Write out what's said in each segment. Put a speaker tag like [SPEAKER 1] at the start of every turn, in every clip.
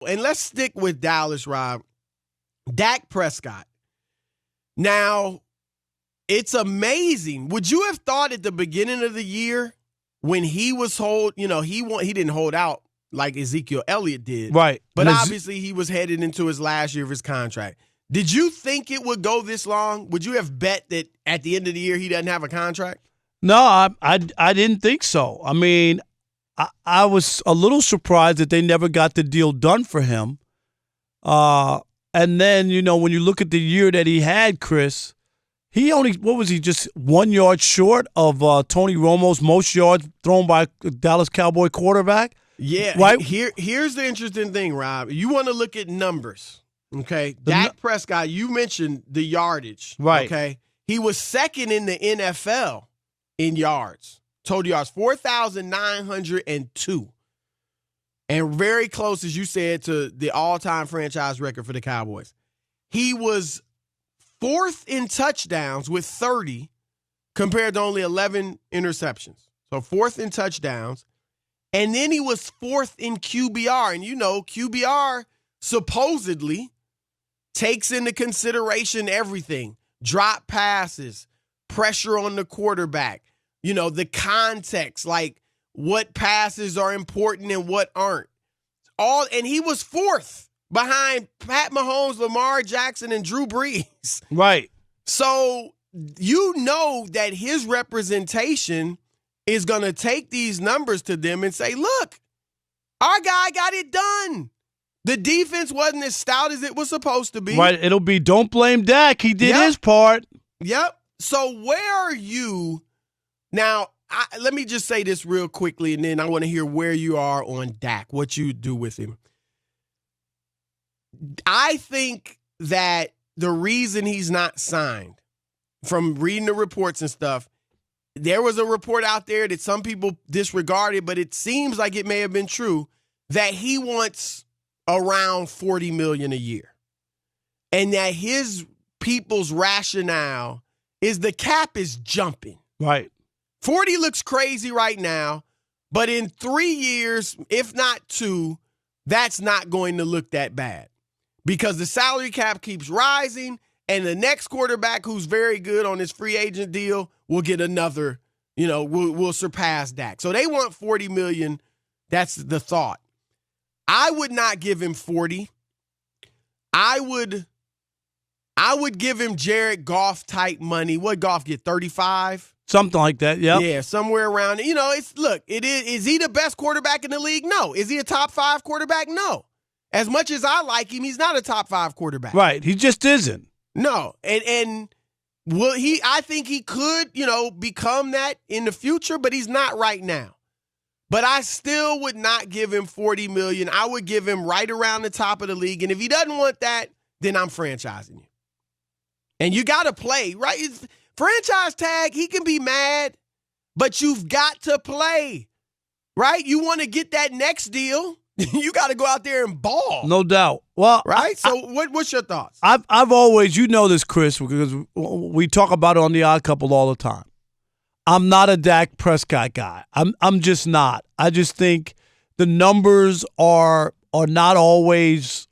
[SPEAKER 1] and let's stick with Dallas, Rob. Dak Prescott. Now, it's amazing. Would you have thought at the beginning of the year when he was he didn't hold out like Ezekiel Elliott did.
[SPEAKER 2] Right.
[SPEAKER 1] But obviously he was headed into his last year of his contract. Did you think it would go this long? Would you have bet that at the end of the year he doesn't have a contract?
[SPEAKER 2] No, I didn't think so. I mean, I was a little surprised that they never got the deal done for him. And then, when you look at the year that he had, Chris, he only, just 1 yard short of Tony Romo's most yards thrown by a Dallas Cowboy quarterback?
[SPEAKER 1] Yeah.
[SPEAKER 2] Right?
[SPEAKER 1] Here's the interesting thing, Rob. You want to look at numbers, okay? Dak Prescott, you mentioned the yardage,
[SPEAKER 2] right?
[SPEAKER 1] Okay? He was second in the NFL in yards, total yards, 4,902. And very close, as you said, to the all-time franchise record for the Cowboys. He was fourth in touchdowns with 30 compared to only 11 interceptions. So fourth in touchdowns. And then he was fourth in QBR. And QBR supposedly takes into consideration everything. Drop passes, pressure on the quarterback, the context, like what passes are important and what aren't. And he was fourth behind Pat Mahomes, Lamar Jackson, and Drew Brees.
[SPEAKER 2] Right.
[SPEAKER 1] So that his representation is going to take these numbers to them and say, look, our guy got it done. The defense wasn't as stout as it was supposed to be.
[SPEAKER 2] Right. It'll be don't blame Dak. He did his part.
[SPEAKER 1] Yep. So where are you now? Let me just say this real quickly, and then I want to hear where you are on Dak, what you do with him. I think that the reason he's not signed, from reading the reports and stuff, there was a report out there that some people disregarded, but it seems like it may have been true, that he wants around $40 million a year. And that his people's rationale is the cap is jumping.
[SPEAKER 2] Right.
[SPEAKER 1] 40 looks crazy right now, but in 3 years, if not 2, that's not going to look that bad because the salary cap keeps rising and the next quarterback who's very good on his free agent deal will get another, will surpass Dak. So they want $40 million. That's the thought. I would not give him 40. I would give him Jared Goff type money. What Goff get, 35?
[SPEAKER 2] Something like that, yeah.
[SPEAKER 1] Yeah, somewhere around. Is he the best quarterback in the league? No. Is he a top 5 quarterback? No. As much as I like him, he's not a top 5 quarterback.
[SPEAKER 2] Right. He just isn't.
[SPEAKER 1] No. And I think he could, become that in the future, but he's not right now. But I still would not give him $40 million. I would give him right around the top of the league. And if he doesn't want that, then I'm franchising you. And you got to play, right? Franchise tag, he can be mad, but you've got to play, right? You want to get that next deal, you got to go out there and ball.
[SPEAKER 2] No doubt. Well,
[SPEAKER 1] right? What's your thoughts?
[SPEAKER 2] I've always, this, Chris, because we talk about it on The Odd Couple all the time. I'm not a Dak Prescott guy. I'm just not. I just think the numbers are not always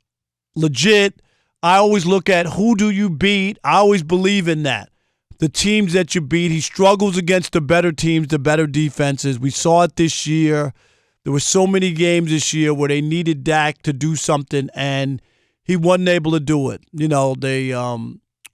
[SPEAKER 2] legit. I always look at who do you beat. I always believe in that. The teams that you beat, he struggles against the better teams, the better defenses. We saw it this year. There were so many games this year where they needed Dak to do something, and he wasn't able to do it.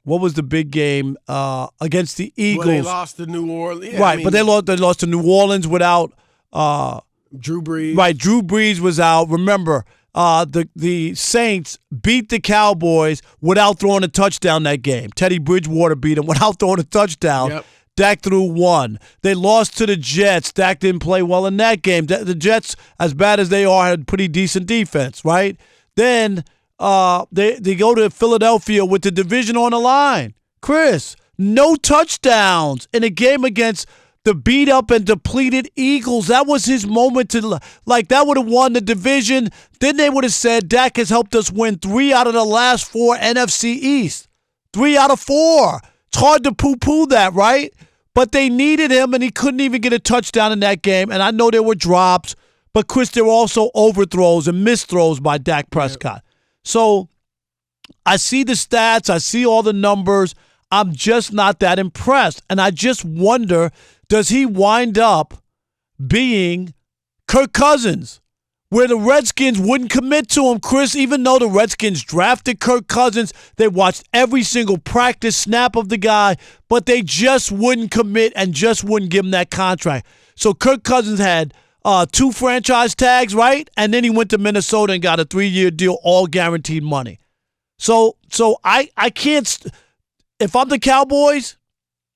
[SPEAKER 2] What was the big game against the Eagles?
[SPEAKER 1] Well, they lost to New Orleans. Yeah,
[SPEAKER 2] right, but they lost to New Orleans without
[SPEAKER 1] Drew Brees.
[SPEAKER 2] Right, Drew Brees was out. Remember, the Saints beat the Cowboys without throwing a touchdown that game. Teddy Bridgewater beat them without throwing a touchdown. Yep. Dak threw 1. They lost to the Jets. Dak didn't play well in that game. The Jets, as bad as they are, had pretty decent defense, right? Then they go to Philadelphia with the division on the line. Chris, no touchdowns in a game against the beat-up and depleted Eagles. That was his moment to, that would have won the division. Then they would have said, Dak has helped us win 3 out of the last 4 NFC East. 3 out of 4. It's hard to poo-poo that, right? But they needed him, and he couldn't even get a touchdown in that game. And I know there were drops, But, Chris, there were also overthrows and misthrows by Dak Prescott. So I see the stats. I see all the numbers. I'm just not that impressed. And I just wonder, does he wind up being Kirk Cousins, where the Redskins wouldn't commit to him, Chris, even though the Redskins drafted Kirk Cousins, they watched every single practice snap of the guy, but they just wouldn't commit and just wouldn't give him that contract. So Kirk Cousins had 2 franchise tags, right? And then he went to Minnesota and got a 3-year deal, all guaranteed money. So I can't – if I'm the Cowboys,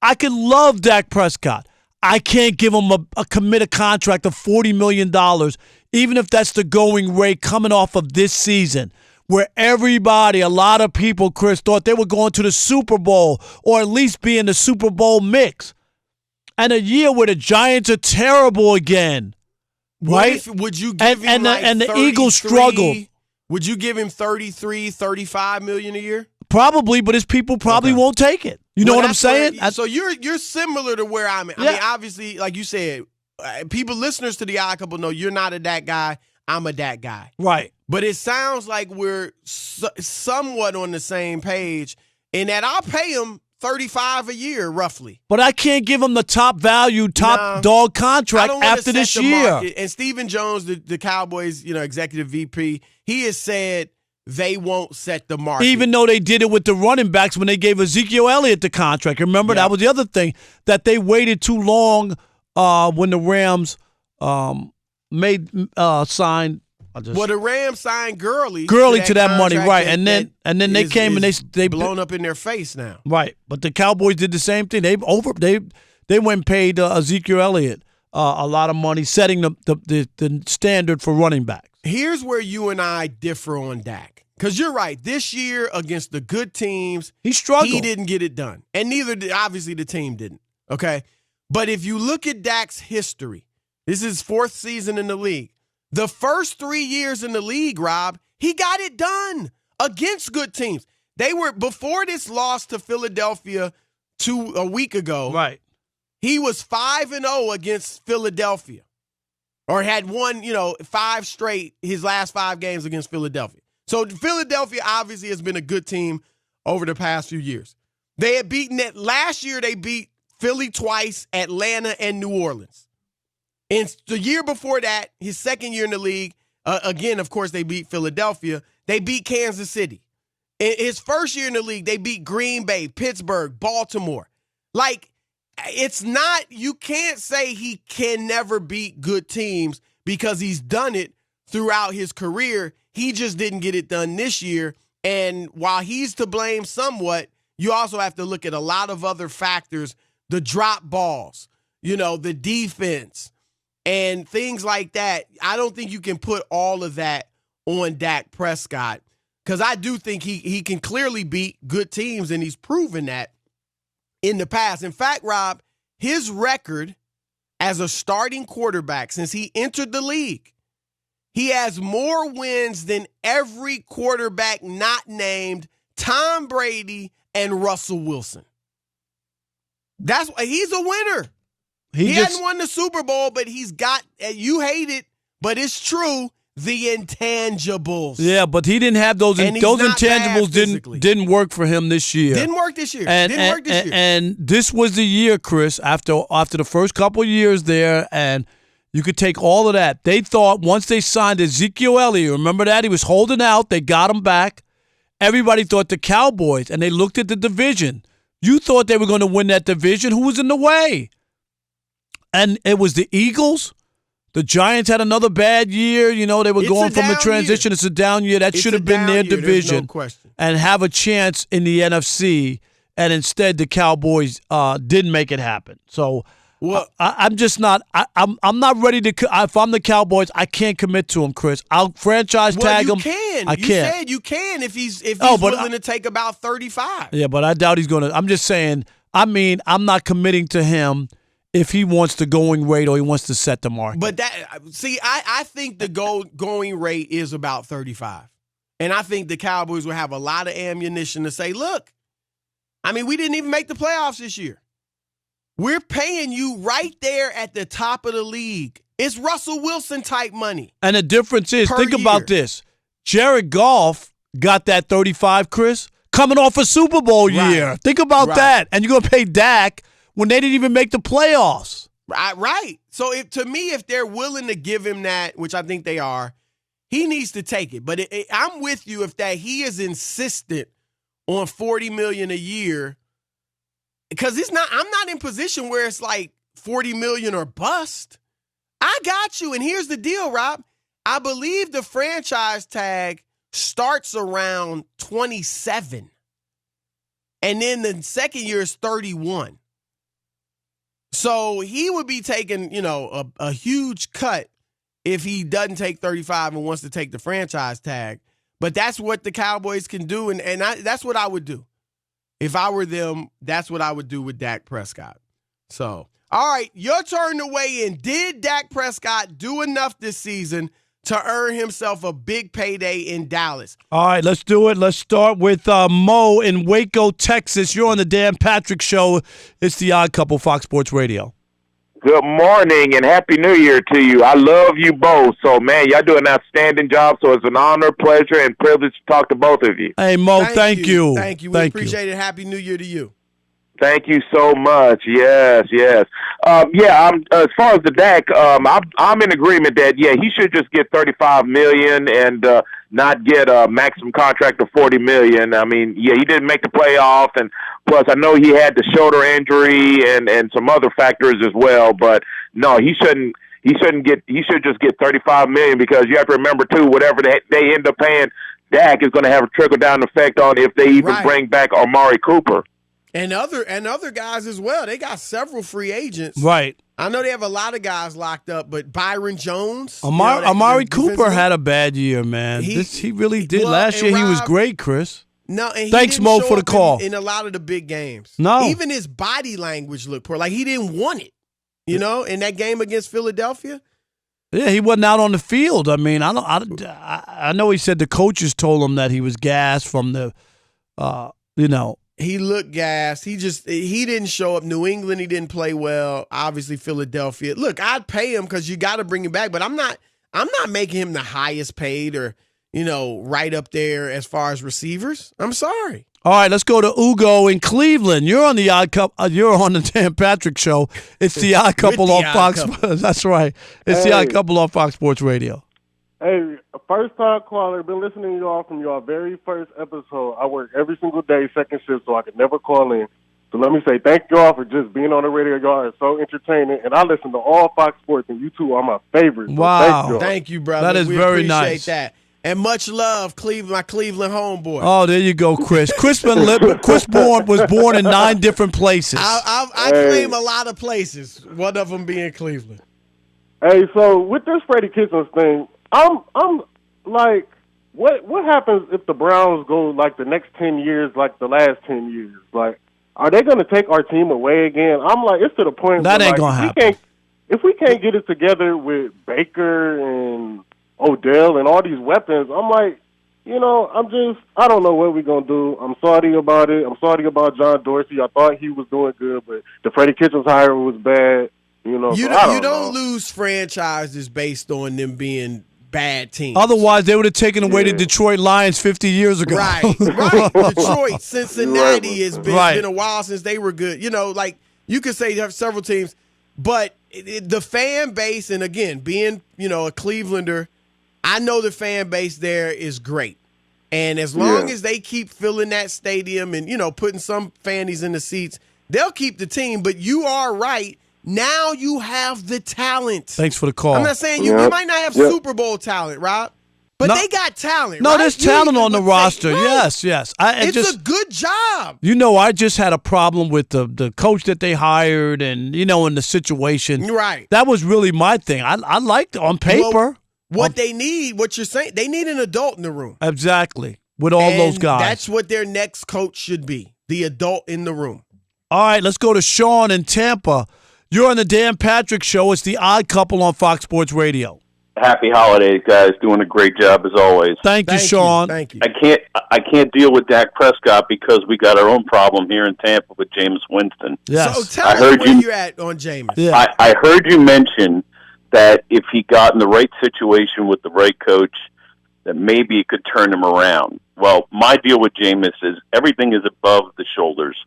[SPEAKER 2] I could love Dak Prescott. I can't give him a committed contract of $40 million, even if that's the going rate coming off of this season, where everybody, a lot of people, Chris, thought they were going to the Super Bowl or at least be in the Super Bowl mix. And a year where the Giants are terrible again, right?
[SPEAKER 1] Would you give him
[SPEAKER 2] and the Eagles struggled.
[SPEAKER 1] Would you give him $33, $35 million a year?
[SPEAKER 2] Probably, but his people probably won't take it. You know what I'm saying?
[SPEAKER 1] So you're similar to where I'm at. I mean, obviously, like you said, listeners to the Odd Couple know you're not a Dak guy. I'm a Dak guy.
[SPEAKER 2] Right.
[SPEAKER 1] But it sounds like we're somewhat on the same page in that I'll pay him $35 a year, roughly.
[SPEAKER 2] But I can't give him the top value, dog contract after this year.
[SPEAKER 1] Market. And Stephen Jones, the Cowboys, executive VP, he has said they won't set the market.
[SPEAKER 2] Even though they did it with the running backs when they gave Ezekiel Elliott the contract. Remember, that was the other thing, that they waited too long when the Rams signed.
[SPEAKER 1] The Rams signed Gurley
[SPEAKER 2] to that money, right? And then they came and they
[SPEAKER 1] blown up in their face now,
[SPEAKER 2] right? But the Cowboys did the same thing. They went and paid Ezekiel Elliott a lot of money, setting the standard for running backs.
[SPEAKER 1] Here's where you and I differ on Dak, because you're right. This year against the good teams,
[SPEAKER 2] he struggled.
[SPEAKER 1] He didn't get it done, and neither did obviously the team didn't. Okay, but if you look at Dak's history, this is his 4th season in the league. The first 3 years in the league, Rob, he got it done against good teams. They were, before this loss to Philadelphia a week ago,
[SPEAKER 2] right?
[SPEAKER 1] He was 5-0 against Philadelphia, or had won, 5 straight, his last 5 games against Philadelphia. So Philadelphia obviously has been a good team over the past few years. They had beaten it last year. They beat Philly twice, Atlanta, and New Orleans. And the year before that, his second year in the league, again, of course, they beat Philadelphia. They beat Kansas City. In his first year in the league, they beat Green Bay, Pittsburgh, Baltimore. Like, it's not, you can't say he can never beat good teams because he's done it throughout his career. He just didn't get it done this year. And while he's to blame somewhat, you also have to look at a lot of other factors, the drop balls, the defense, and things like that. I don't think you can put all of that on Dak Prescott, because I do think he can clearly beat good teams, and he's proven that in the past. In fact, Rob, his record as a starting quarterback since he entered the league, he has more wins than every quarterback not named Tom Brady and Russell Wilson. That's why he's a winner. He hadn't won the Super Bowl, but he's got, you hate it, but it's true, the intangibles.
[SPEAKER 2] Yeah, but he didn't have those intangibles didn't work for him this year.
[SPEAKER 1] Didn't work this year.
[SPEAKER 2] And this was the year, Chris, after the first couple of years there, and you could take all of that. They thought once they signed Ezekiel Elliott, remember that? He was holding out. They got him back. Everybody thought the Cowboys, and they looked at the division. You thought they were going to win that division. Who was in the way? And it was the Eagles. The Giants had another bad year. They were going from a transition. It's a down year. That should have been their division,
[SPEAKER 1] no question,
[SPEAKER 2] and have a chance in the NFC. And instead, the Cowboys didn't make it happen. So, I'm just not. I'm not ready to. If I'm the Cowboys, I can't commit to him, Chris. I'll franchise tag him.
[SPEAKER 1] I can't. You said you can if he's willing to take about 35.
[SPEAKER 2] Yeah, but I doubt he's going to. I'm just saying. I'm not committing to him if he wants the going rate or he wants to set the market.
[SPEAKER 1] But I think the going rate is about 35. And I think the Cowboys will have a lot of ammunition to say, look, we didn't even make the playoffs this year. We're paying you right there at the top of the league It's Russell Wilson type money.
[SPEAKER 2] And the difference is, think about this. Jared Goff got that 35, Chris, coming off a Super Bowl year. Think about that. And you're going to pay Dak when they didn't even make the playoffs.
[SPEAKER 1] Right. So to me, if they're willing to give him that, which I think they are, he needs to take it. But I'm with you if that he is insistent on $40 million a year, because I'm not in position where it's like $40 million or bust. I got you. And here's the deal, Rob. I believe the franchise tag starts around 27. And then the second year is 31. So he would be taking, a huge cut if he doesn't take 35 and wants to take the franchise tag. But that's what the Cowboys can do, and that's what I would do. If I were them, that's what I would do with Dak Prescott. So, all right, your turn to weigh in. Did Dak Prescott do enough this season to earn himself a big payday in Dallas?
[SPEAKER 2] All right, let's do it. Let's start with Mo in Waco, Texas. You're on the Dan Patrick Show. It's the Odd Couple, Fox Sports Radio.
[SPEAKER 3] Good morning and Happy New Year to you. I love you both. So, man, y'all do an outstanding job. So it's an honor, pleasure, and privilege to talk to both of you.
[SPEAKER 2] Hey, Mo, thank you.
[SPEAKER 1] Thank you. We appreciate it. Happy New Year to you.
[SPEAKER 3] Thank you so much. Yes. As far as the Dak, I'm in agreement that he should just get $35 million and not get a maximum contract of $40 million. I mean, he didn't make the playoffs, and plus I know he had the shoulder injury and some other factors as well. But no, he shouldn't. He should just get $35 million, because you have to remember too, whatever they end up paying Dak is going to have a trickle down effect on if they even bring back Amari Cooper.
[SPEAKER 1] And other guys as well. They got several free agents.
[SPEAKER 2] Right.
[SPEAKER 1] I know they have a lot of guys locked up, but Byron Jones.
[SPEAKER 2] Amari Cooper had a bad year, man. He really did. Last year he was great, Chris.
[SPEAKER 1] No, and
[SPEAKER 2] thanks, Mo, for the call.
[SPEAKER 1] In a lot of the big games.
[SPEAKER 2] No.
[SPEAKER 1] Even his body language looked poor. Like he didn't want it, in that game against Philadelphia.
[SPEAKER 2] Yeah, he wasn't out on the field. I mean, I know he said the coaches told him that he was gassed from the,
[SPEAKER 1] He looked gassed. He didn't show up. New England, he didn't play well. Obviously, Philadelphia. Look, I'd pay him because you got to bring him back, but I'm not making him the highest paid or, right up there as far as receivers. I'm sorry.
[SPEAKER 2] All right, let's go to Ugo in Cleveland. You're on the Odd Couple. You're on the Dan Patrick Show. It's the Odd Couple on Fox. That's right. It's the Odd Couple on Fox Sports Radio.
[SPEAKER 4] Hey, first-time caller. Been listening to y'all from your very first episode. I work every single day, second shift, so I could never call in. So let me say thank y'all for just being on the radio. Y'all are so entertaining, and I listen to all Fox Sports, and you two are my favorites. So
[SPEAKER 2] wow.
[SPEAKER 1] Thank you, brother.
[SPEAKER 2] That is very nice.
[SPEAKER 1] We appreciate that. And much love, my Cleveland homeboy.
[SPEAKER 2] Oh, there you go, Chris. Chris was born in 9 different places.
[SPEAKER 1] I claim a lot of places, one of them being Cleveland.
[SPEAKER 4] Hey, so with this Freddie Kitchens thing, I'm like, what happens if the Browns go like the next 10 years, like the last 10 years? Like, are they going to take our team away again? I'm like, it's to the point
[SPEAKER 2] that
[SPEAKER 4] where,
[SPEAKER 2] ain't going to happen.
[SPEAKER 4] If we can't get it together with Baker and Odell and all these weapons, I'm like, I don't know what we're going to do. I'm sorry about it. I'm sorry about John Dorsey. I thought he was doing good, but the Freddie Kitchens hire was bad. You
[SPEAKER 1] don't lose franchises based on them being bad teams.
[SPEAKER 2] Otherwise, they would have taken away the Detroit Lions 50 years ago.
[SPEAKER 1] Right. Detroit, Cincinnati has been a while since they were good. You could say you have several teams, but the fan base, and again, being, a Clevelander, I know the fan base there is great. And as long as they keep filling that stadium and, putting some fannies in the seats, they'll keep the team. But you are right. Now you have the talent.
[SPEAKER 2] Thanks for the call.
[SPEAKER 1] I'm not saying you might not have Super Bowl talent, Rob, but they got talent.
[SPEAKER 2] No,
[SPEAKER 1] right?
[SPEAKER 2] there's talent on the roster. Yes.
[SPEAKER 1] It's a good job.
[SPEAKER 2] I just had a problem with the coach that they hired and, in the situation.
[SPEAKER 1] Right.
[SPEAKER 2] That was really my thing. I liked it on paper.
[SPEAKER 1] What they need, what you're saying, they need an adult in the room.
[SPEAKER 2] Exactly. With all those guys.
[SPEAKER 1] That's what their next coach should be, the adult in the room.
[SPEAKER 2] All right, let's go to Sean in Tampa. You're on the Dan Patrick Show. It's the Odd Couple on Fox Sports Radio.
[SPEAKER 5] Happy holidays, guys. Doing a great job as always.
[SPEAKER 2] Thank you, Sean.
[SPEAKER 1] Thank you.
[SPEAKER 5] I can't deal with Dak Prescott because we got our own problem here in Tampa with Jameis Winston.
[SPEAKER 2] Yes.
[SPEAKER 1] So tell me where you're at on Jameis.
[SPEAKER 2] Yeah.
[SPEAKER 5] I heard you mention that if he got in the right situation with the right coach, that maybe it could turn him around. Well, my deal with Jameis is everything is above the shoulders.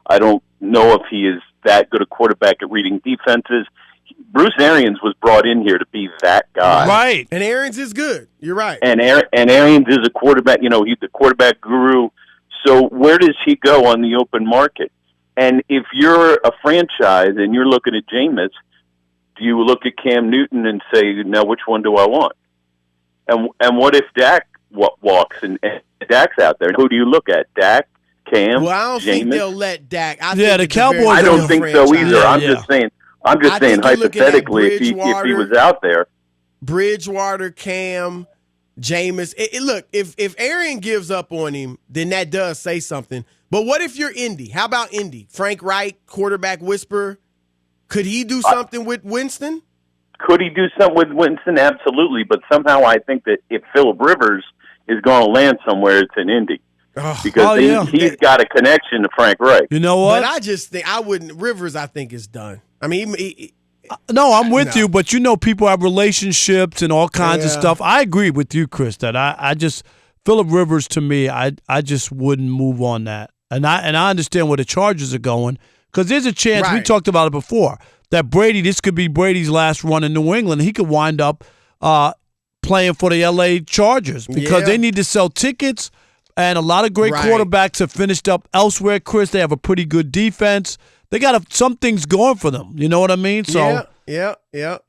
[SPEAKER 5] I don't know if he is that good a quarterback at reading defenses. Bruce Arians was brought in here to be that guy.
[SPEAKER 2] Right.
[SPEAKER 1] And Arians is good. You're right.
[SPEAKER 5] And Arians is a quarterback, he's the quarterback guru. So where does he go on the open market? And if you're a franchise and you're looking at Jameis, do you look at Cam Newton and say, now which one do I want? And what if Dak walks and Dak's out there? Who do you look at? Dak, Cam,
[SPEAKER 1] Well, I don't think they'll let Dak.
[SPEAKER 2] The Cowboys.
[SPEAKER 5] I don't think so either.
[SPEAKER 2] Yeah,
[SPEAKER 5] I'm just saying hypothetically, if he was out there.
[SPEAKER 1] Bridgewater, Cam, Jameis. Look, if Arian gives up on him, then that does say something. But what if you're Indy? How about Indy? Frank Reich, quarterback whisperer. Could he do something with Winston?
[SPEAKER 5] Could he do something with Winston? Absolutely. But somehow I think that if Phillip Rivers is going to land somewhere, it's in Indy. Because he's got a connection to Frank Reich.
[SPEAKER 2] You know what?
[SPEAKER 1] But I just think Rivers, I think, is done. I mean,
[SPEAKER 2] no, I'm with you, but people have relationships and all kinds of stuff. I agree with you, Chris, that I just Phillip Rivers, to me, I just wouldn't move on that. And I understand where the Chargers are going, because there's a chance, we talked about it before, that this could be Brady's last run in New England. He could wind up playing for the L.A. Chargers because they need to sell tickets, and a lot of great quarterbacks have finished up elsewhere, Chris. They have a pretty good defense. They got some things going for them. You know what I mean? So
[SPEAKER 1] yeah.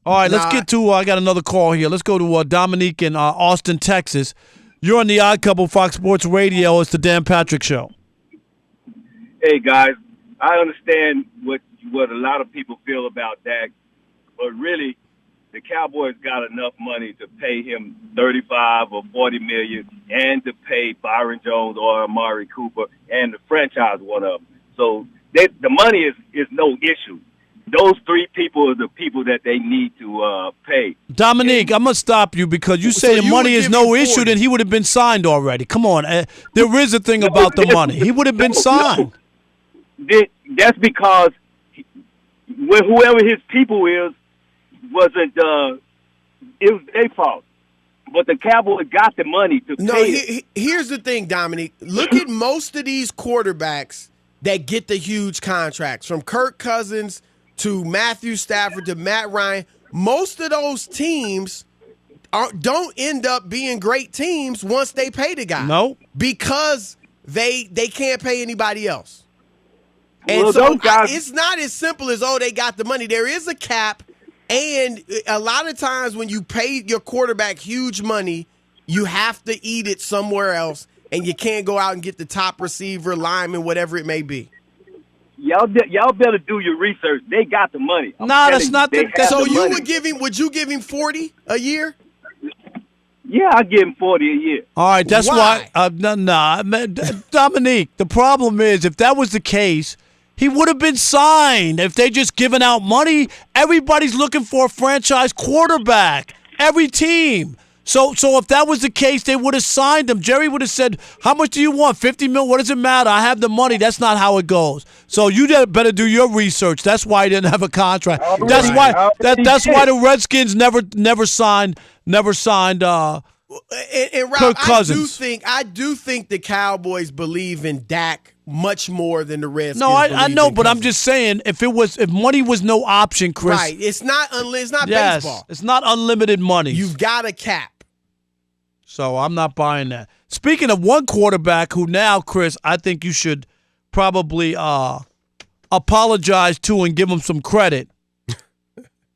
[SPEAKER 2] All right, let's get to I got another call here. Let's go to Dominique in Austin, Texas. You're on the Odd Couple, Fox Sports Radio. It's the Dan Patrick Show.
[SPEAKER 6] Hey, guys. I understand what a lot of people feel about Dak, but really, the Cowboys got enough money to pay him $35 or $40 million, and to pay Byron Jones or Amari Cooper, and the franchise one of them. So the money is no issue. Those three people are the people that they need to pay.
[SPEAKER 2] Dominique, I'm going to stop you because you say the money is no issue, then he would have been signed already. Come on. There is a thing about the money. He would have been signed.
[SPEAKER 6] That's because whoever his people wasn't it was their fault. But the Cowboys got the money to pay.
[SPEAKER 1] Here's the thing, Dominique. Look at most of these quarterbacks that get the huge contracts, from Kirk Cousins to Matthew Stafford to Matt Ryan. Most of those teams don't end up being great teams once they pay the guy.
[SPEAKER 2] No.
[SPEAKER 1] Because they can't pay anybody else. And
[SPEAKER 6] well,
[SPEAKER 1] so
[SPEAKER 6] guys,
[SPEAKER 1] it's not as simple as, they got the money. There is a cap, and a lot of times when you pay your quarterback huge money, you have to eat it somewhere else, and you can't go out and get the top receiver, lineman, whatever it may be.
[SPEAKER 6] Y'all better do your research. They got the money.
[SPEAKER 2] That's not the case.
[SPEAKER 1] So would you give him $40 a year?
[SPEAKER 6] Yeah, I give him $40 a year.
[SPEAKER 2] All right, that's why. Dominique, the problem is if that was the case, he would have been signed. If they just given out money, everybody's looking for a franchise quarterback. Every team. So if that was the case, they would have signed him. Jerry would have said, how much do you want? $50 million? What does it matter? I have the money. That's not how it goes. So you better do your research. That's why he didn't have a contract. That's why the Redskins never signed
[SPEAKER 1] And Rob,
[SPEAKER 2] Kirk Cousins.
[SPEAKER 1] I do think the Cowboys believe in Dak much more than the Redskins.
[SPEAKER 2] No, I know, but I'm just saying if money was no option, Chris.
[SPEAKER 1] Right, it's not baseball.
[SPEAKER 2] It's not unlimited money.
[SPEAKER 1] You've got a cap.
[SPEAKER 2] So I'm not buying that. Speaking of one quarterback who now, Chris, I think you should probably apologize to and give him some credit,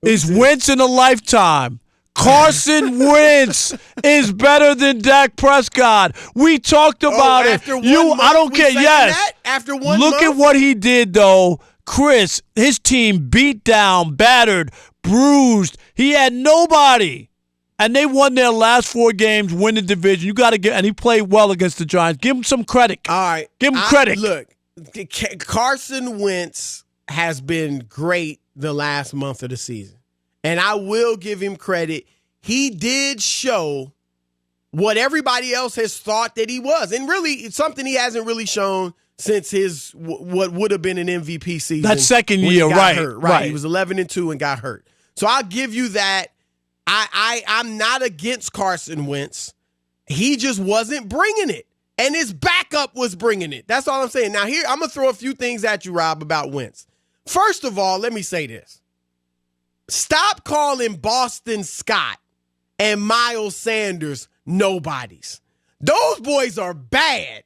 [SPEAKER 2] is Wentz in a lifetime. Carson Wentz is better than Dak Prescott. We talked about it. I don't care. Yes.
[SPEAKER 1] After 1 month.
[SPEAKER 2] Look at what he did, though. Chris, his team beat down, battered, bruised. He had nobody. And they won their last 4 games, win the division. You got to and he played well against the Giants. Give him some credit.
[SPEAKER 1] All right.
[SPEAKER 2] Give him credit.
[SPEAKER 1] Look, Carson Wentz has been great the last month of the season. And I will give him credit. He did show what everybody else has thought that he was. And really, it's something he hasn't really shown since his what would have been an MVP season.
[SPEAKER 2] That second year, right.
[SPEAKER 1] Hurt, right. He was 11-2 and got hurt. So I'll give you that. I'm not against Carson Wentz. He just wasn't bringing it. And his backup was bringing it. That's all I'm saying. Now, here, I'm going to throw a few things at you, Rob, about Wentz. First of all, let me say this. Stop calling Boston Scott and Miles Sanders nobodies. Those boys are bad.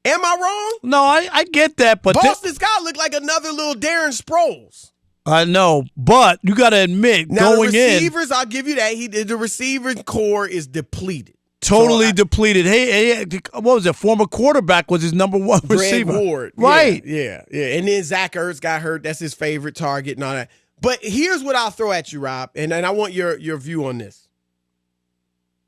[SPEAKER 1] Am I wrong?
[SPEAKER 2] No, I get that, but
[SPEAKER 1] Boston Scott looked like another little Darren Sproles.
[SPEAKER 2] I know, but you got to admit,
[SPEAKER 1] Now,
[SPEAKER 2] going
[SPEAKER 1] the
[SPEAKER 2] in,
[SPEAKER 1] receivers, I'll give you that. The receiver core is depleted.
[SPEAKER 2] totally depleted. Hey, what was it? Former quarterback was his number one receiver.
[SPEAKER 1] Greg Ward.
[SPEAKER 2] Right.
[SPEAKER 1] Yeah. And then Zach Ertz got hurt. That's his favorite target and all that. But here's what I'll throw at you, Rob, and I want your view on this.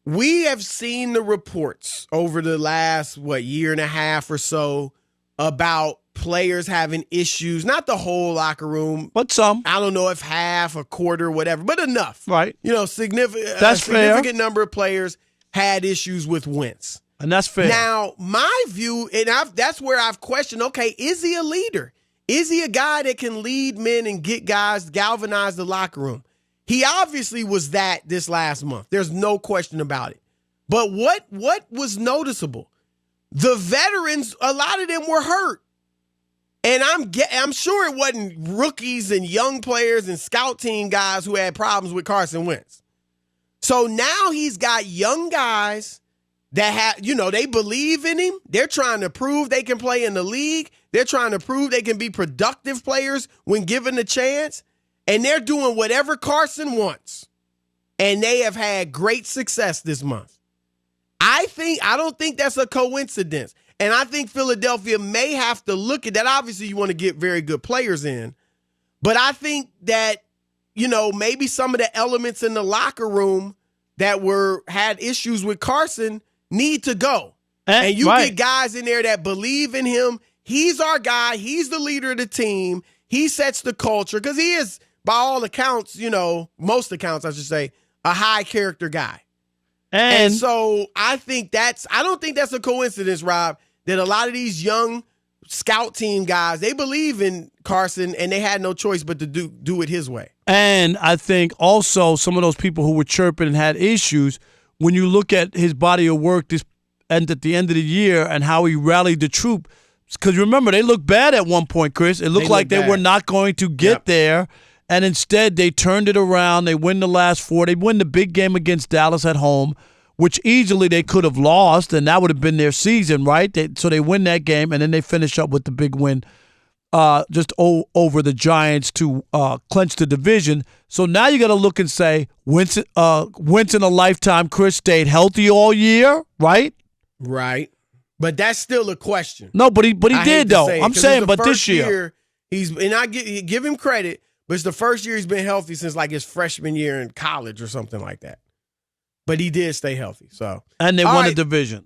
[SPEAKER 1] We have seen the reports over the last, year and a half or so about players having issues, not the whole locker room.
[SPEAKER 2] But some.
[SPEAKER 1] I don't know if half, a quarter, whatever, but enough.
[SPEAKER 2] Right.
[SPEAKER 1] Significant number of players had issues with Wentz.
[SPEAKER 2] And that's fair.
[SPEAKER 1] Now, my view, and that's where I've questioned, okay, is he a leader? Is he a guy that can lead men and get guys, galvanize the locker room? He obviously was that this last month. There's no question about it. But what was noticeable? The veterans, a lot of them were hurt. And I'm sure it wasn't rookies and young players and scout team guys who had problems with Carson Wentz. So now he's got young guys that have, they believe in him. They're trying to prove they can play in the league. They're trying to prove they can be productive players when given the chance. And they're doing whatever Carson wants. And they have had great success this month. I don't think that's a coincidence. And I think Philadelphia may have to look at that. Obviously, you want to get very good players in. But I think that, maybe some of the elements in the locker room that had issues with Carson need to go. And you get guys in there that believe in him. He's our guy. He's the leader of the team. He sets the culture because he is, by all accounts, most accounts, I should say, a high character guy. And so I don't think that's a coincidence, Rob, that a lot of these young scout team guys, they believe in Carson and they had no choice but to do it his way.
[SPEAKER 2] And I think also some of those people who were chirping and had issues, when you look at his body of work and at the end of the year and how he rallied the troop, because remember, they looked bad at one point, Chris. It looked like they were not going to get there. And instead, they turned it around. They win the last 4. They win the big game against Dallas at home, which easily they could have lost, and that would have been their season, right? So they win that game, and then they finish up with the big win just over the Giants to clinch the division. So now you got to look and say, Wentz in a lifetime, Chris stayed healthy all year, right?
[SPEAKER 1] Right. But that's still a question.
[SPEAKER 2] No, but he did, though. I'm saying, but this year.
[SPEAKER 1] I give him credit, but it's the first year he's been healthy since like his freshman year in college or something like that. But he did stay healthy. So
[SPEAKER 2] and they won the division.